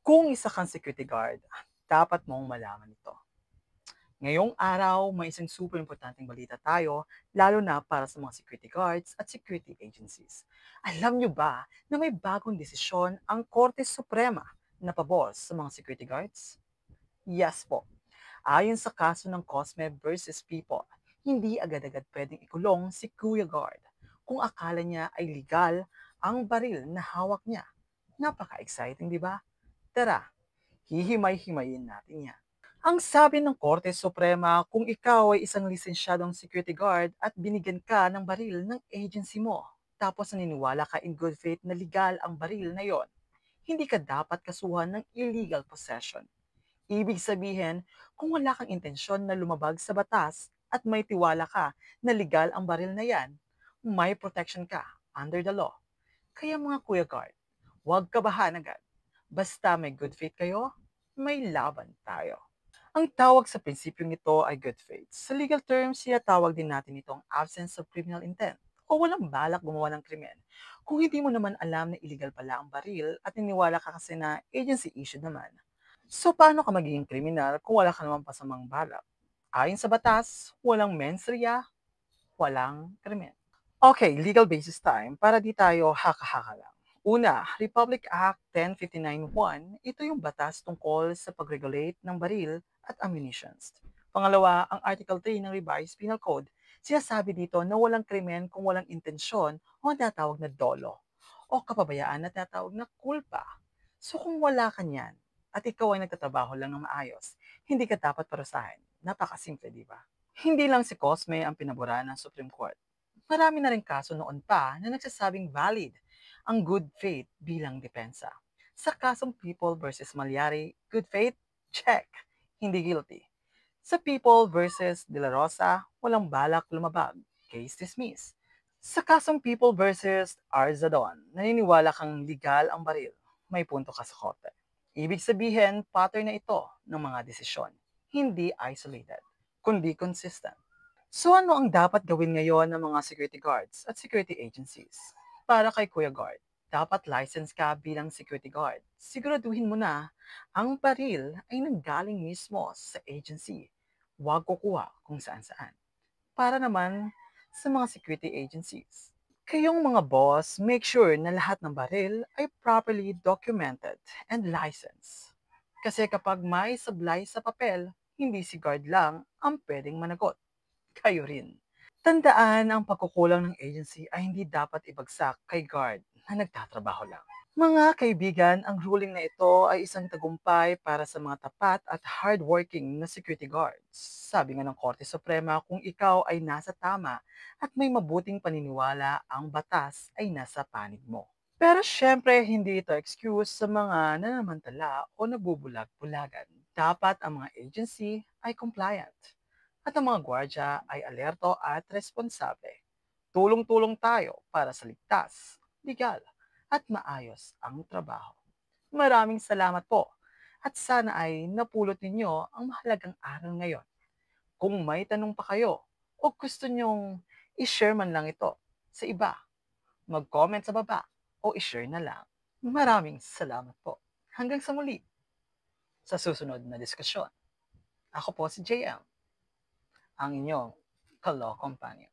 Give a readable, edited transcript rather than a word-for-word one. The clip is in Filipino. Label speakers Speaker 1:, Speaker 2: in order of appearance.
Speaker 1: Kung isa kang security guard, dapat mong malaman ito. Ngayong araw, may isang super importanteng balita tayo, lalo na para sa mga security guards at security agencies. Alam nyo ba na may bagong desisyon ang Korte Suprema na pabor sa mga security guards? Yes po. Ayon sa kaso ng Cosme versus People, hindi agad-agad pwedeng ikulong si Kuya Guard kung akala niya ay legal ang baril na hawak niya. Napaka-exciting, di ba? Tara, hihimay-himayin natin yan. Ang sabi ng Korte Suprema, kung ikaw ay isang lisensyadong security guard at binigyan ka ng baril ng agency mo, tapos naniniwala ka in good faith na legal ang baril na yon, hindi ka dapat kasuhan ng illegal possession. Ibig sabihin, kung wala kang intensyon na lumabag sa batas at may tiwala ka na legal ang baril na yan, may protection ka under the law. Kaya mga Kuya Guard, huwag kabahan agad. Basta may good faith kayo, may laban tayo. Ang tawag sa prinsipyong ito ay good faith. Sa legal terms, sinatawag din natin itong absence of criminal intent o walang balak gumawa ng krimen. Kung hindi mo naman alam na illegal pala ang baril at niniwala ka kasi na agency issued naman. So paano ka magiging kriminal kung wala ka naman pasamang balak? Ayon sa batas, walang mens rea, walang krimen. Okay, legal basis time para di tayo haka-haka lang. Una, Republic Act 1059-1, ito yung batas tungkol sa pag-regulate ng baril at ammunitions. Pangalawa, ang Article 3 ng Revised Penal Code, sinasabi dito na walang krimen kung walang intensyon o ang tinatawag na dolo o kapabayaan na tinatawag na kulpa. So kung wala ka niyan at ikaw ay nagtatrabaho lang ng maayos, hindi ka dapat parusahin. Napakasimple, di ba? Hindi lang si Cosme ang pinabura ng Supreme Court. Marami na rin kaso noon pa na nagsasabing valid ang good faith bilang depensa. Sa kasong People versus Malyari, good faith? Check. Hindi guilty. Sa People versus De La Rosa, walang balak lumabag. Case dismissed. Sa kasong People versus Arzadon, naniniwala kang legal ang baril. May punto ka sa korte. Ibig sabihin, pattern na ito ng mga desisyon. Hindi isolated, kundi consistent. So ano ang dapat gawin ngayon ng mga security guards at security agencies? Para kay Kuya Guard, dapat license ka bilang security guard. Siguraduhin mo na ang baril ay nanggaling mismo sa agency. Huwag kukuha kung saan-saan. Para naman sa mga security agencies. Kayong mga boss, make sure na lahat ng baril ay properly documented and licensed. Kasi kapag may sablay sa papel, hindi si guard lang ang pwedeng managot, kayo rin. Tandaan, ang pagkukulang ng agency ay hindi dapat ibagsak kay guard na nagtatrabaho lang. Mga kaibigan, ang ruling na ito ay isang tagumpay para sa mga tapat at hardworking na security guards. Sabi nga ng Korte Suprema, kung ikaw ay nasa tama at may mabuting paniniwala, ang batas ay nasa panig mo. Pero syempre, hindi ito excuse sa mga nanamantala o nabubulag-bulagan. Dapat ang mga agency ay compliant at ang mga gwardya ay alerto at responsable. Tulong-tulong tayo para sa ligtas, legal, at maayos ang trabaho. Maraming salamat po at sana ay napulot ninyo ang mahalagang aral ngayon. Kung may tanong pa kayo o gusto nyong i-share man lang ito sa iba, mag-comment sa baba o i-share na lang. Maraming salamat po. Hanggang sa muli sa susunod na diskusyon. Ako po si JM, ang inyong Kalo Companion.